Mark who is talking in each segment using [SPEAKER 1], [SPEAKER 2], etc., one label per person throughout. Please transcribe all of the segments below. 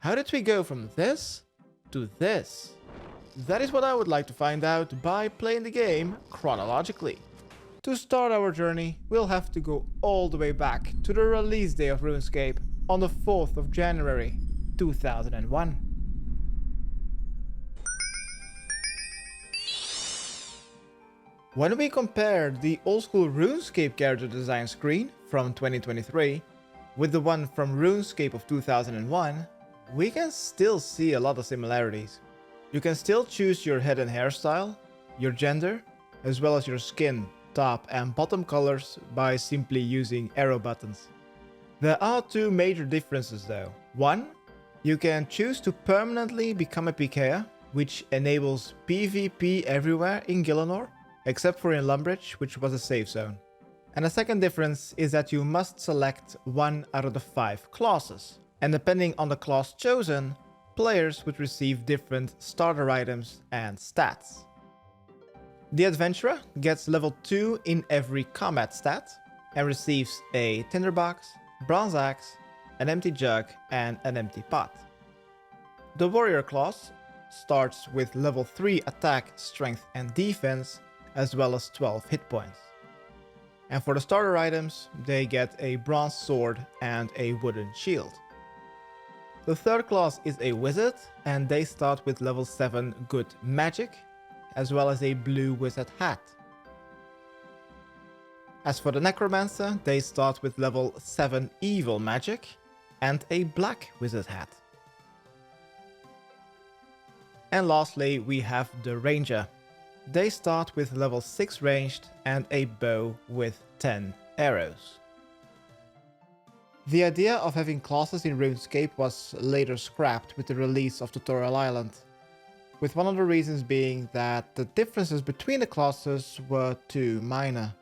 [SPEAKER 1] How did we go from this to this? That is what I would like to find out by playing the game chronologically. To start our journey, we'll have to go all the way back to the release day of Runescape on the 4th of January 2001. When we compare the old school Runescape character design screen from 2023 with the one from Runescape of 2001, we can still see a lot of similarities. You can still choose your head and hairstyle, your gender, as well as your skin, top and bottom colors by simply using arrow buttons. There are two major differences though. One, you can choose to permanently become a PKer, which enables PvP everywhere in Gielinor, except for in Lumbridge, which was a safe zone. And the second difference is that you must select one out of the 5 classes. And depending on the class chosen, players would receive different starter items and stats. The Adventurer gets level 2 in every combat stat and receives a tinderbox, bronze axe, an empty jug and an empty pot. The Warrior class starts with level 3 attack, strength and defense, as well as 12 hit points. And for the starter items, they get a bronze sword and a wooden shield. The third class is a wizard, and they start with level 7 good magic, as well as a blue wizard hat. As for the necromancer, they start with level 7 evil magic and a black wizard hat. And lastly, we have the ranger. They start with level 6 ranged and a bow with 10 arrows. The idea of having classes in RuneScape was later scrapped with the release of Tutorial Island, with one of the reasons being that the differences between the classes were too minor.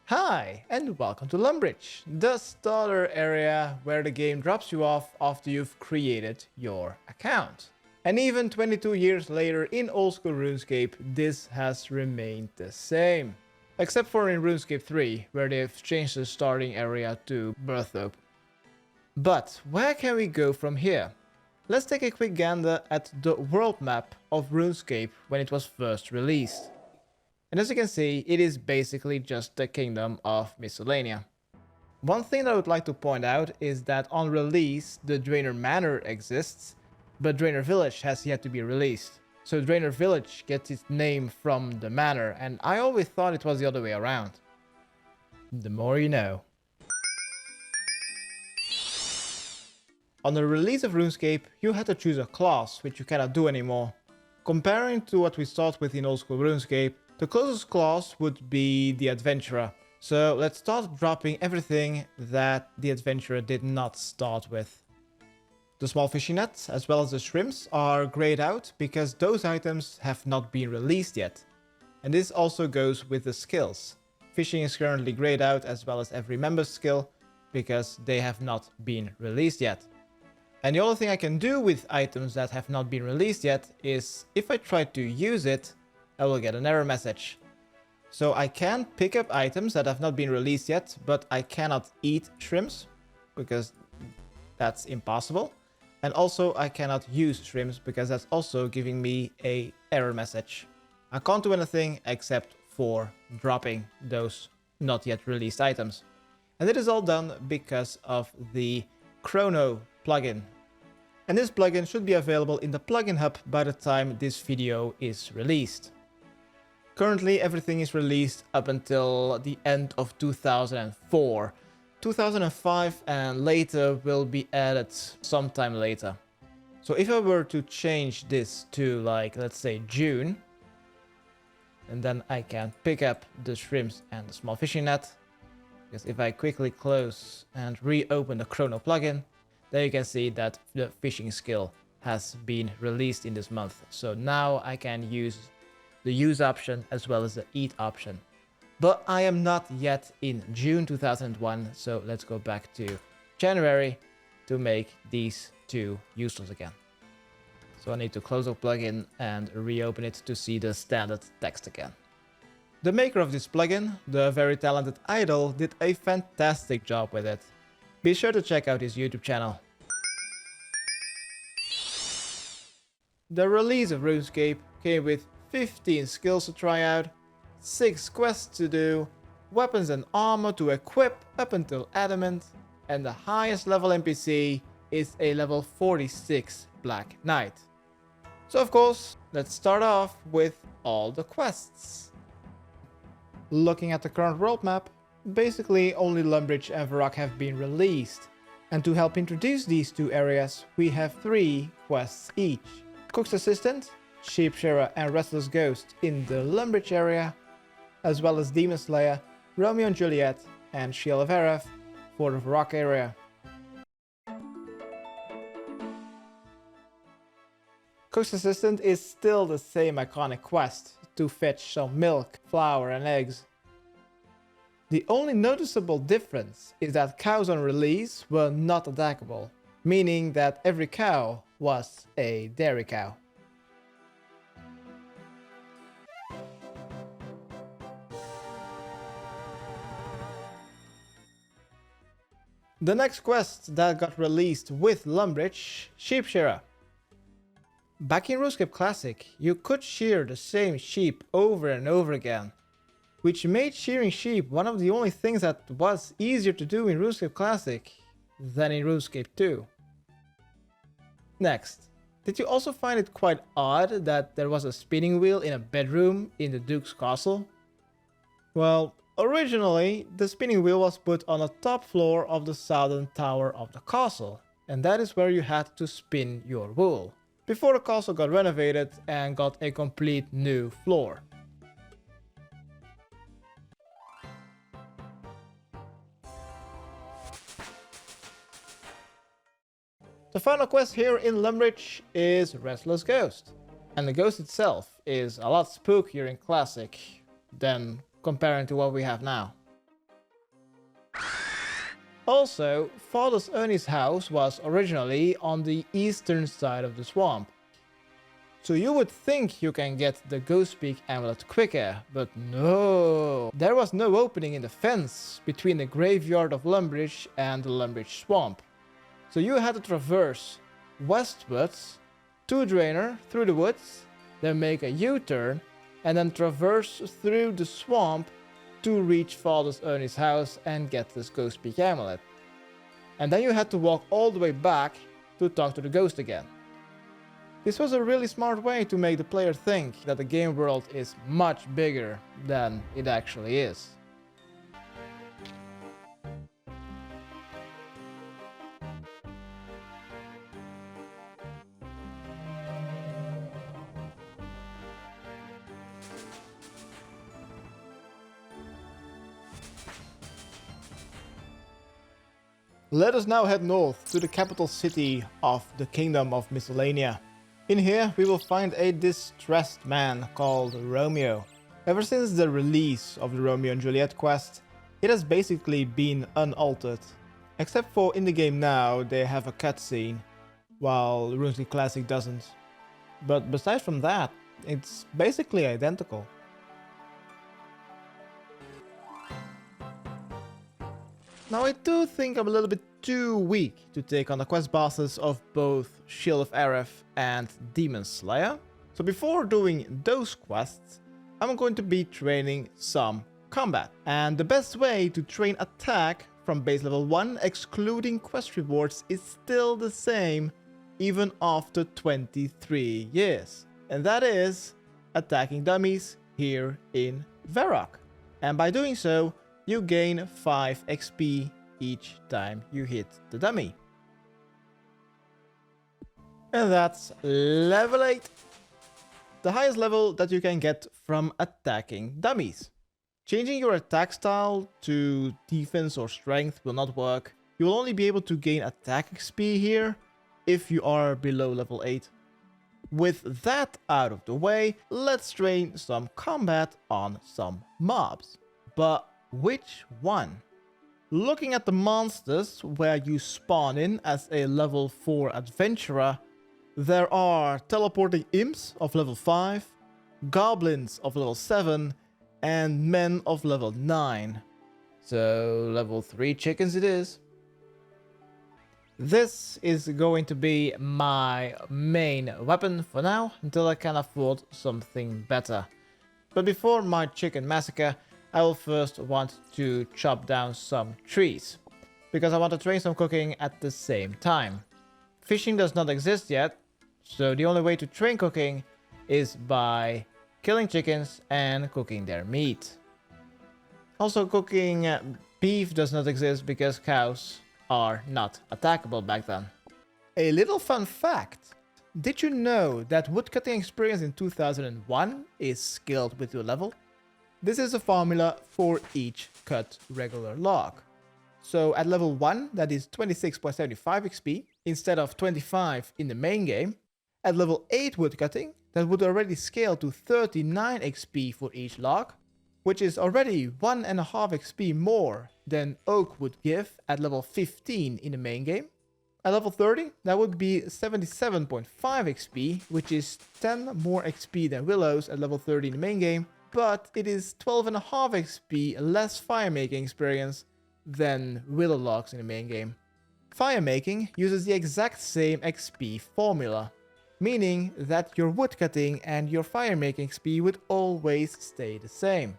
[SPEAKER 1] Hi, and welcome to Lumbridge, the starter area where the game drops you off after you've created your account. And even 22 years later in old school RuneScape, this has remained the same. Except for in RuneScape 3, where they've changed the starting area to Birthope. But where can we go from here? Let's take a quick gander at the world map of RuneScape when it was first released. And as you can see, it is basically just the kingdom of Miscellanea. One thing that I would like to point out is that on release, the Draenor Manor exists, but Draenor Village has yet to be released. So Draenor Village gets its name from the manor, and I always thought it was the other way around. The more you know. On the release of RuneScape, you had to choose a class, which you cannot do anymore. Comparing to what we start with in old school RuneScape, the closest class would be the Adventurer. So let's start dropping everything that the Adventurer did not start with. The small fishing nets, as well as the shrimps, are grayed out because those items have not been released yet. And this also goes with the skills. Fishing is currently grayed out, as well as every member's skill, because they have not been released yet. And the only thing I can do with items that have not been released yet is, if I try to use it, I will get an error message. So I can pick up items that have not been released yet, but I cannot eat shrimps, because that's impossible. And also I cannot use shrimps because that's also giving me an error message. I can't do anything except for dropping those not yet released items. And it is all done because of the Chrono plugin. And this plugin should be available in the plugin hub by the time this video is released. Currently everything is released up until the end of 2004. 2005 and later will be added sometime later. So if I were to change this to, like, let's say June, and then I can pick up the shrimps and the small fishing net, because if I quickly close and reopen the Chrono plugin, there you can see that the fishing skill has been released in this month. So now I can use the use option as well as the eat option. But I am not yet in June 2001, so let's go back to January to make these two useless again. So I need to close the plugin and reopen it to see the standard text again. The maker of this plugin, the very talented Idol, did a fantastic job with it. Be sure to check out his YouTube channel. The release of RuneScape came with 15 skills to try out, 6 quests to do, weapons and armor to equip up until adamant, and the highest level NPC is a level 46 Black Knight. So of course, let's start off with all the quests. Looking at the current world map, basically only Lumbridge and Varrock have been released, and to help introduce these two areas, we have 3 quests each. Cook's Assistant, Sheepshearer and Restless Ghost in the Lumbridge area, as well as Demon Slayer, Romeo and Juliet, and Shield of Arrav for the Varrock area. Cook's Assistant is still the same iconic quest, to fetch some milk, flour and eggs. The only noticeable difference is that cows on release were not attackable, meaning that every cow was a dairy cow. The next quest that got released with Lumbridge, Sheepshearer. Back in RuneScape Classic, you could shear the same sheep over and over again, which made shearing sheep one of the only things that was easier to do in RuneScape Classic than in RuneScape 2. Next, did you also find it quite odd that there was a spinning wheel in a bedroom in the Duke's castle? Well, originally, the spinning wheel was put on the top floor of the southern tower of the castle, and that is where you had to spin your wool, before the castle got renovated and got a complete new floor. The final quest here in Lumbridge is Restless Ghost, and the ghost itself is a lot spookier in Classic than comparing to what we have now. Also, Father's Ernie's house was originally on the eastern side of the swamp. So you would think you can get the Ghostpeak amulet quicker, but no! There was no opening in the fence between the graveyard of Lumbridge and the Lumbridge swamp. So you had to traverse westwards to Draenor through the woods, then make a U-turn, and then traverse through the swamp to reach Father's Ernie's house and get this Ghostpeak amulet. And then you had to walk all the way back to talk to the ghost again. This was a really smart way to make the player think that the game world is much bigger than it actually is. Let us now head north to the capital city of the Kingdom of Miscellanea. In here we will find a distressed man called Romeo. Ever since the release of the Romeo and Juliet quest, it has basically been unaltered. Except for in the game now they have a cutscene, while RuneScape Classic doesn't. But besides from that, it's basically identical. Now I do think I'm a little bit too weak to take on the quest bosses of both Shield of Arrav and Demon Slayer. So before doing those quests, I'm going to be training some combat. And the best way to train attack from base level 1 excluding quest rewards is still the same even after 23 years. And that is attacking dummies here in Varrock. And by doing so, you gain 5 XP each time you hit the dummy. And that's level 8. The highest level that you can get from attacking dummies. Changing your attack style to defense or strength will not work. You will only be able to gain attack XP here if you are below level 8. With that out of the way, let's train some combat on some mobs. But which one? Looking at the monsters where you spawn in as a level 4 adventurer, there are teleporting imps of level 5, goblins of level 7, and men of level 9. So level 3 chickens it is. This is going to be my main weapon for now, until I can afford something better. But before my chicken massacre, I will first want to chop down some trees, because I want to train some cooking at the same time. Fishing does not exist yet, so the only way to train cooking is by killing chickens and cooking their meat. Also, cooking beef does not exist because cows are not attackable back then. A little fun fact. Did you know that woodcutting experience in 2001 is scaled with your level? This is a formula for each cut regular log. So at level 1 that is 26.75 XP instead of 25 in the main game. At level 8 woodcutting that would already scale to 39 XP for each log, which is already 1.5 XP more than oak would give at level 15 in the main game. At level 30, that would be 77.5 XP, which is 10 more XP than willows at level 30 in the main game, but it is 12.5 XP less fire making experience than willow logs in the main game. Fire making uses the exact same XP formula, meaning that your woodcutting and your fire making XP would always stay the same.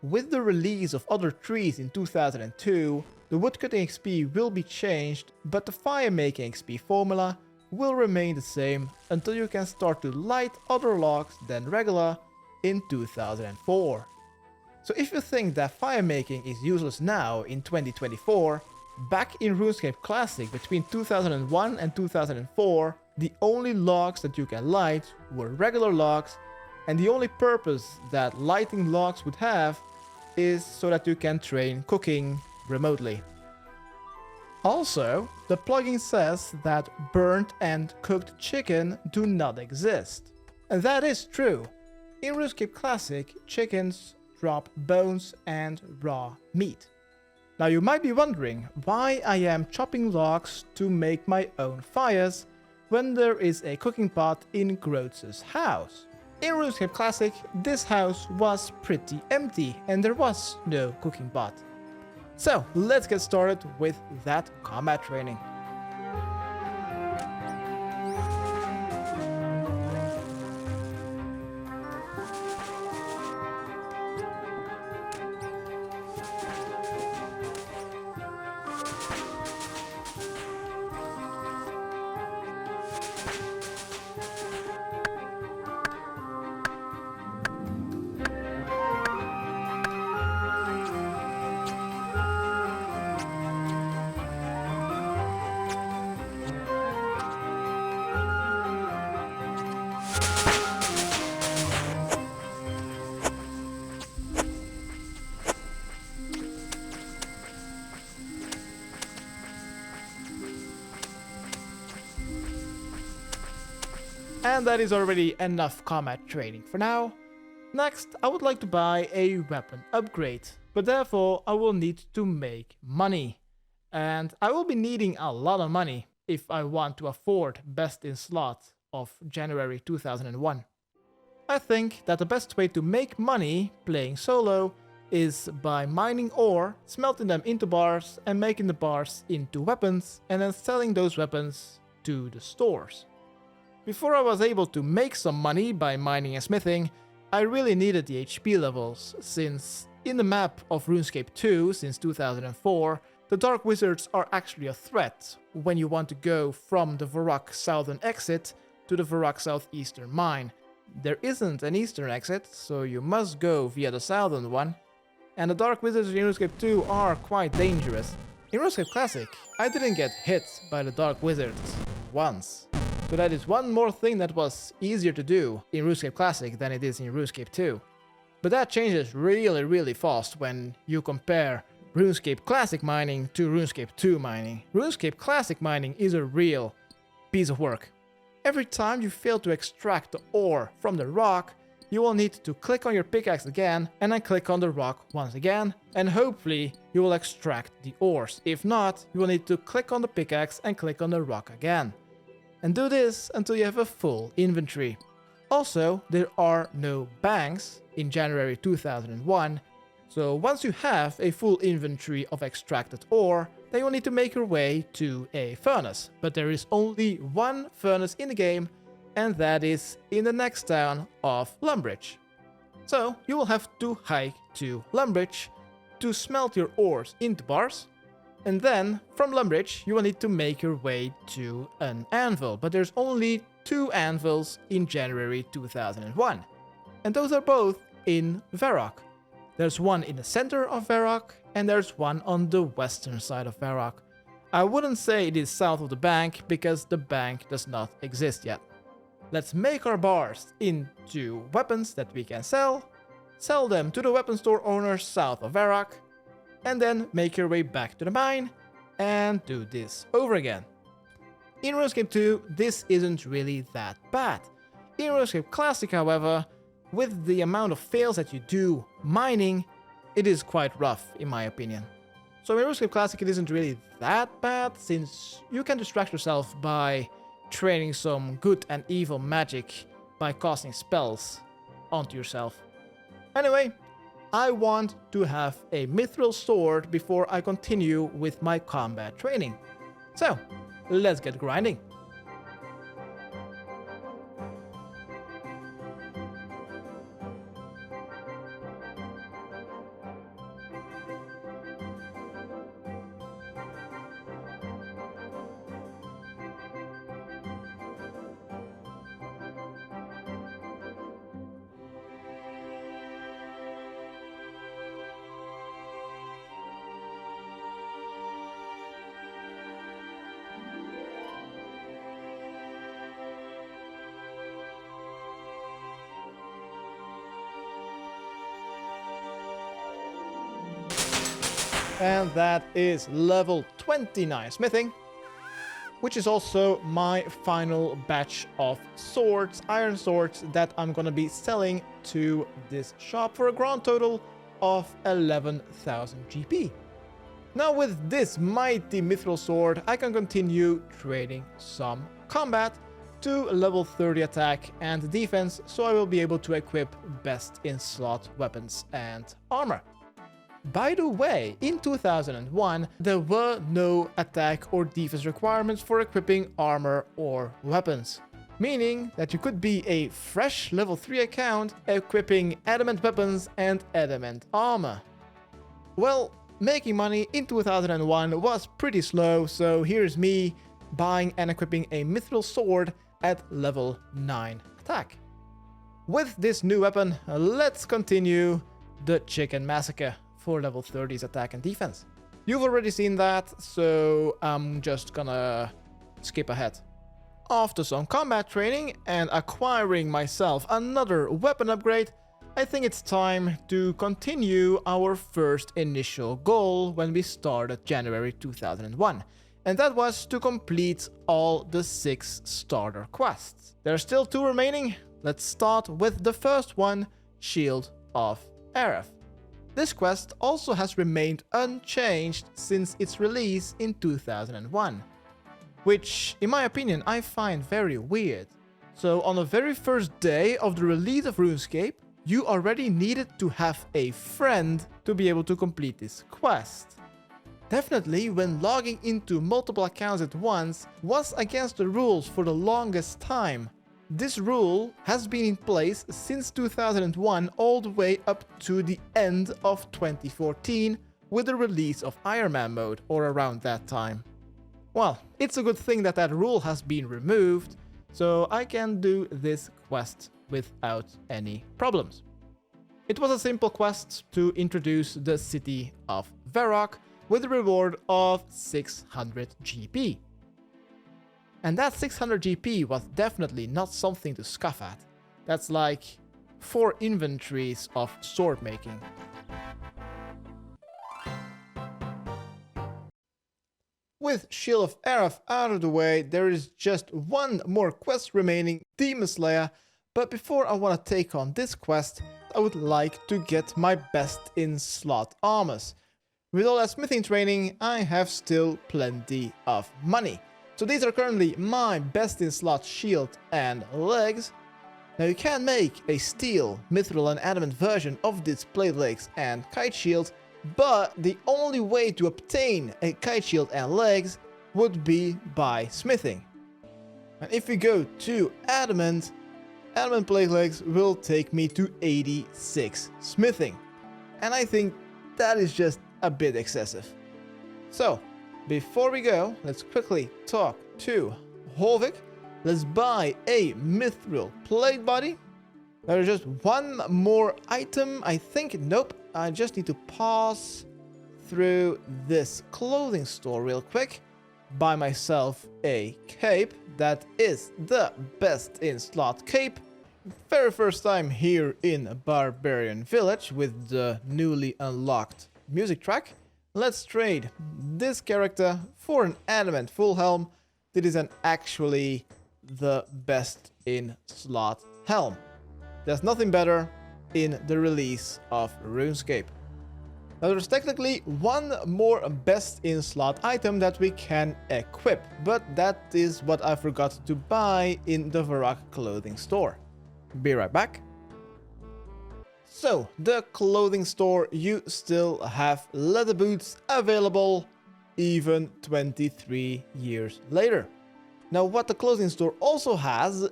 [SPEAKER 1] With the release of other trees in 2002, the woodcutting XP will be changed, but the fire making XP formula will remain the same until you can start to light other logs than regular in 2004. So if you think that fire making is useless now in 2024, back in RuneScape Classic between 2001 and 2004, the only logs that you can light were regular logs, and the only purpose that lighting logs would have is so that you can train cooking remotely. Also, the plugin says that burnt and cooked chicken do not exist. And that is true. In RuneScape Classic, chickens drop bones and raw meat. Now you might be wondering why I am chopping logs to make my own fires when there is a cooking pot in Grotz's house. In RuneScape Classic, this house was pretty empty and there was no cooking pot. So let's get started with that combat training. And that is already enough combat training for now. Next, I would like to buy a weapon upgrade, but therefore I will need to make money. And I will be needing a lot of money if I want to afford best in slot of January 2001. I think that the best way to make money playing solo is by mining ore, smelting them into bars and making the bars into weapons and then selling those weapons to the stores. Before I was able to make some money by mining and smithing, I really needed the HP levels, since in the map of RuneScape 2 since 2004, the Dark Wizards are actually a threat when you want to go from the Varrock southern exit to the Varrock southeastern mine. There isn't an eastern exit, so you must go via the southern one, and the Dark Wizards in RuneScape 2 are quite dangerous. In RuneScape Classic, I didn't get hit by the Dark Wizards once. So that is one more thing that was easier to do in RuneScape Classic than it is in RuneScape 2. But that changes really fast when you compare RuneScape Classic mining to RuneScape 2 mining. RuneScape Classic mining is a real piece of work. Every time you fail to extract the ore from the rock, you will need to click on your pickaxe again and then click on the rock once again, and hopefully you will extract the ores. If not, you will need to click on the pickaxe and click on the rock again. And do this until you have a full inventory. Also, there are no banks in January 2001, so once you have a full inventory of extracted ore, then you will need to make your way to a furnace. But there is only one furnace in the game, and that is in the next town of Lumbridge. So you will have to hike to Lumbridge to smelt your ores into bars, and then from Lumbridge you will need to make your way to an anvil. But there's only 2 anvils in January 2001, and those are both in Varrock. There's one in the center of Varrock, and there's one on the western side of Varrock. I wouldn't say it is south of the bank, because the bank does not exist yet. Let's make our bars into weapons that we can sell them to the weapon store owners south of Varrock, and then make your way back to the mine and do this over again. In RuneScape 2, this isn't really that bad. In RuneScape Classic, however, with the amount of fails that you do mining, it is quite rough in my opinion. So in RuneScape Classic it isn't really that bad, since you can distract yourself by training some good and evil magic by casting spells onto yourself. Anyway, I want to have a mithril sword before I continue with my combat training. So, let's get grinding. And that is level 29 smithing, which is also my final batch of swords, iron swords, that I'm gonna be selling to this shop for a grand total of 11,000 GP. Now with this mighty mithril sword, I can continue trading some combat to level 30 attack and defense, so I will be able to equip best in slot weapons and armor. By the way, in 2001, there were no attack or defense requirements for equipping armor or weapons, meaning that you could be a fresh level 3 account equipping adamant weapons and adamant armor. Well, making money in 2001 was pretty slow, so here's me buying and equipping a mithril sword at level 9 attack. With this new weapon, let's continue the Chicken Massacre for level 30's attack and defense. You've already seen that, so I'm just gonna skip ahead. After some combat training and acquiring myself another weapon upgrade, I think it's time to continue our first initial goal when we started January 2001. And that was to complete all the 6 starter quests. There are still 2 remaining. Let's start with the first one, Shield of Arrav. This quest also has remained unchanged since its release in 2001, which, in my opinion, I find very weird. So on the very first day of the release of RuneScape, you already needed to have a friend to be able to complete this quest. Definitely, when logging into multiple accounts at once was against the rules for the longest time. This rule has been in place since 2001 all the way up to the end of 2014 with the release of Ironman mode, or around that time. Well, it's a good thing that that rule has been removed, so I can do this quest without any problems. It was a simple quest to introduce the city of Varrock with a reward of 600 GP. And that 600 GP was definitely not something to scoff at. That's like 4 inventories of sword making. With Shield of Arrav out of the way, there is just one more quest remaining, Demon Slayer. But before I want to take on this quest, I would like to get my best in slot armors. With all that smithing training, I have still plenty of money. So these are currently my best in slot shield and legs. Now you can make a steel, mithril and adamant version of this plate legs and kite shield, but the only way to obtain a kite shield and legs would be by smithing. And if we go to adamant plate legs will take me to 86 smithing. And I think that is just a bit excessive. So, before we go, let's quickly talk to Holvik. Let's buy a mithril plate body. There's just one more item, I think. Nope, I just need to pass through this clothing store real quick. Buy myself a cape. That is the best in slot cape. Very first time here in Barbarian Village with the newly unlocked music track. Let's trade this character for an adamant full helm. That is actually the best in slot helm. There's nothing better in the release of RuneScape. Now there's technically one more best in slot item that we can equip, but that is what I forgot to buy in the Varrock clothing store. Be right back. So, the clothing store, you still have leather boots available even 23 years later. Now what the clothing store also has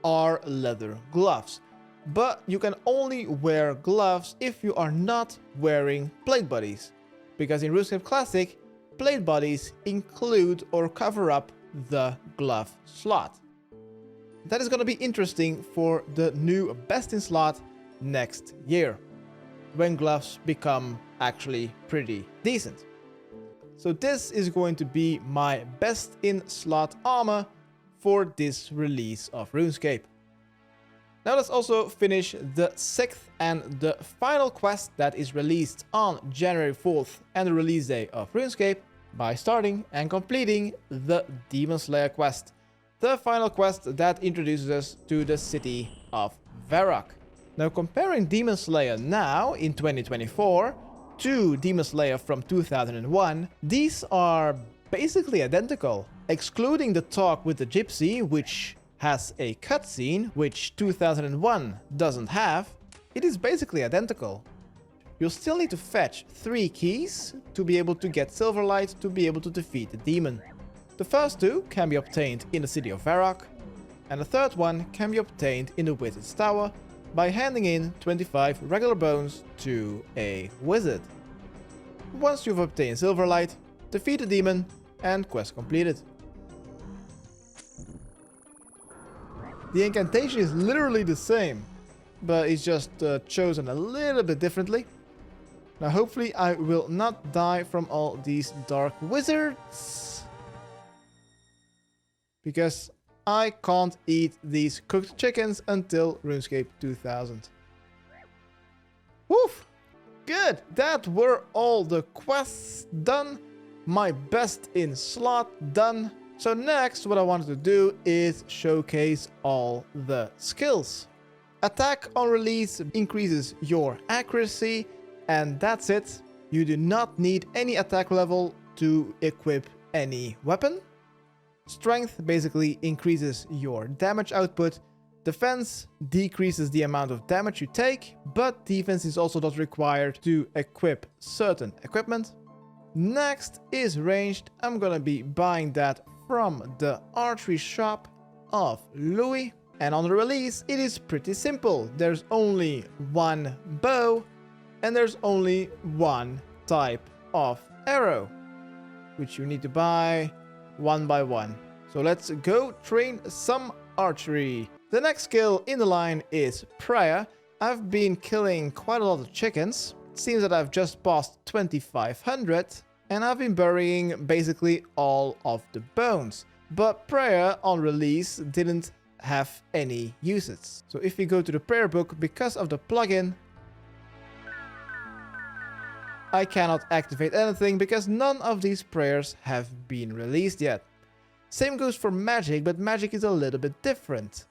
[SPEAKER 1] are leather gloves. But you can only wear gloves if you are not wearing plate bodies. Because in RuneScape Classic, plate bodies include or cover up the glove slot. That is going to be interesting for the new best in slot next year, when gloves become actually pretty decent. So this is going to be my best in slot armor for this release of RuneScape. Now let's also finish the 6th and the final quest that is released on January 4th and the release day of RuneScape by starting and completing the Demon Slayer quest. The final quest that introduces us to the city of Varrock. Now comparing Demon Slayer now in 2024 to Demon Slayer from 2001, these are basically identical, excluding the talk with the gypsy, which has a cutscene, which 2001 doesn't have. It is basically identical. You'll still need to fetch 3 keys to be able to get Silverlight to be able to defeat the demon. The first 2 can be obtained in the city of Varrock, and the third one can be obtained in the Wizard's Tower by handing in 25 regular bones to a wizard. Once you've obtained Silverlight, defeat the demon and quest completed. The incantation is literally the same, but it's just chosen a little bit differently. Now hopefully I will not die from all these dark wizards, because I can't eat these cooked chickens until RuneScape 2000. Woof! Good! That were all the quests done. My best in slot done. So next what I wanted to do is showcase all the skills. Attack on release increases your accuracy, and that's it. You do not need any attack level to equip any weapon. Strength basically increases your damage output. Defense decreases the amount of damage you take, but defense is also not required to equip certain equipment. Next is ranged. I'm gonna be buying that from the archery shop of Louis. And on the release, it is pretty simple. There's only one bow, and there's only one type of arrow, which you need to buy one by one. So let's go train some archery. The next skill in the line is prayer. I've been killing quite a lot of chickens. It seems that I've just passed 2500, and I've been burying basically all of the bones. But prayer on release didn't have any usage. So if we go to the prayer book, because of the plugin, I cannot activate anything because none of these prayers have been released yet. Same goes for magic, but magic is a little bit different.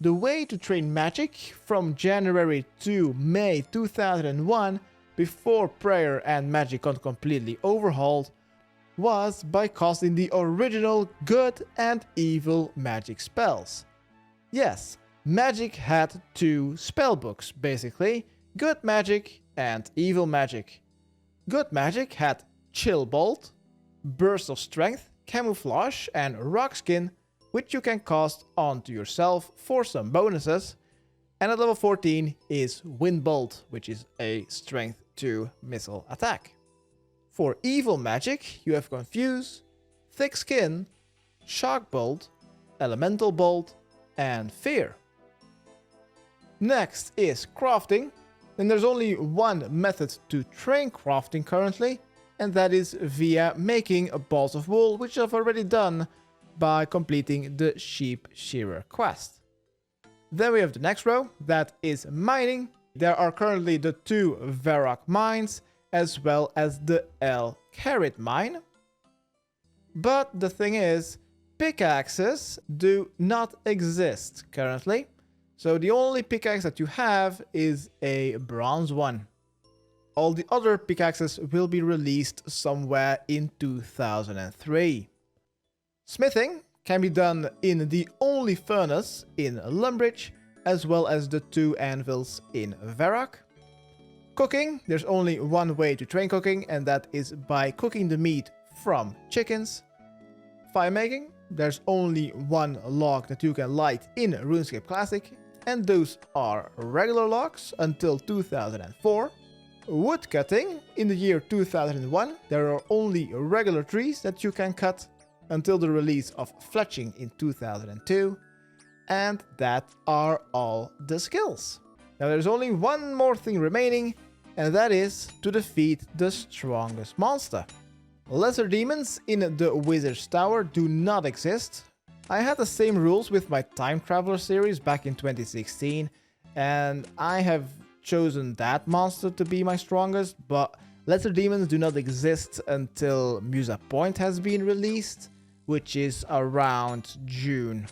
[SPEAKER 1] The way to train magic from January to May 2001, before prayer and magic got completely overhauled, was by casting the original good and evil magic spells. Yes, Magic had two spellbooks, basically. Good magic and evil magic. Good magic had Chill Bolt, Burst of Strength, Camouflage and Rock Skin, which you can cast onto yourself for some bonuses. And at level 14 is Wind Bolt, which is a Strength 2 missile attack. For evil magic, you have Confuse, Thick Skin, Shock Bolt, Elemental Bolt, and Fear. Next is crafting. And there's only one method to train crafting currently, and that is via making balls of wool, which I've already done by completing the Sheep Shearer quest. Then we have the next row, that is mining. There are currently the two Varrock mines, as well as the El Carrot mine. But the thing is, pickaxes do not exist currently. So the only pickaxe that you have is a bronze one. All the other pickaxes will be released somewhere in 2003. Smithing can be done in the only furnace in Lumbridge, as well as the two anvils in Varrock. Cooking, there's only one way to train cooking, and that is by cooking the meat from chickens. Fire making, there's only one log that you can light in RuneScape Classic, and those are regular logs until 2004. Wood cutting, in the year 2001, there are only regular trees that you can cut until the release of fletching in 2002. And that are all the skills. Now there's only one more thing remaining, and that is to defeat the strongest monster. Lesser demons in the Wizard's Tower do not exist. I had the same rules with my Time Traveler series back in 2016, and I have chosen that monster to be my strongest, but lesser demons do not exist until Musa Point has been released, which is around June.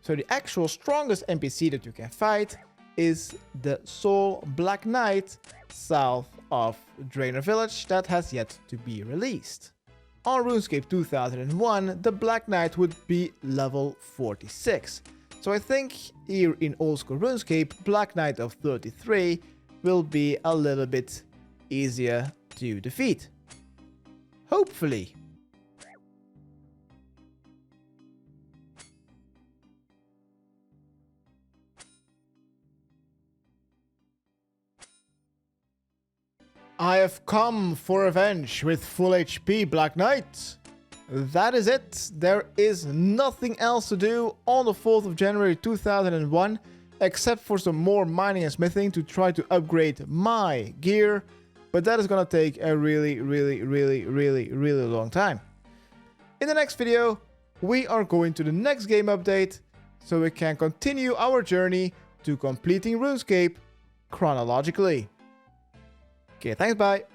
[SPEAKER 1] So the actual strongest NPC that you can fight is the Soul Black Knight south of Draenor Village that has yet to be released. On RuneScape 2001, the Black Knight would be level 46. So I think here in old school RuneScape, Black Knight of 33 will be a little bit easier to defeat. Hopefully. I have come for revenge with full HP, Black Knight. That is it. There is nothing else to do on the 4th of January 2001, except for some more mining and smithing to try to upgrade my gear. But that is gonna take a really long time. In the next video, we are going to the next game update, so we can continue our journey to completing RuneScape chronologically. Okay, thanks, bye.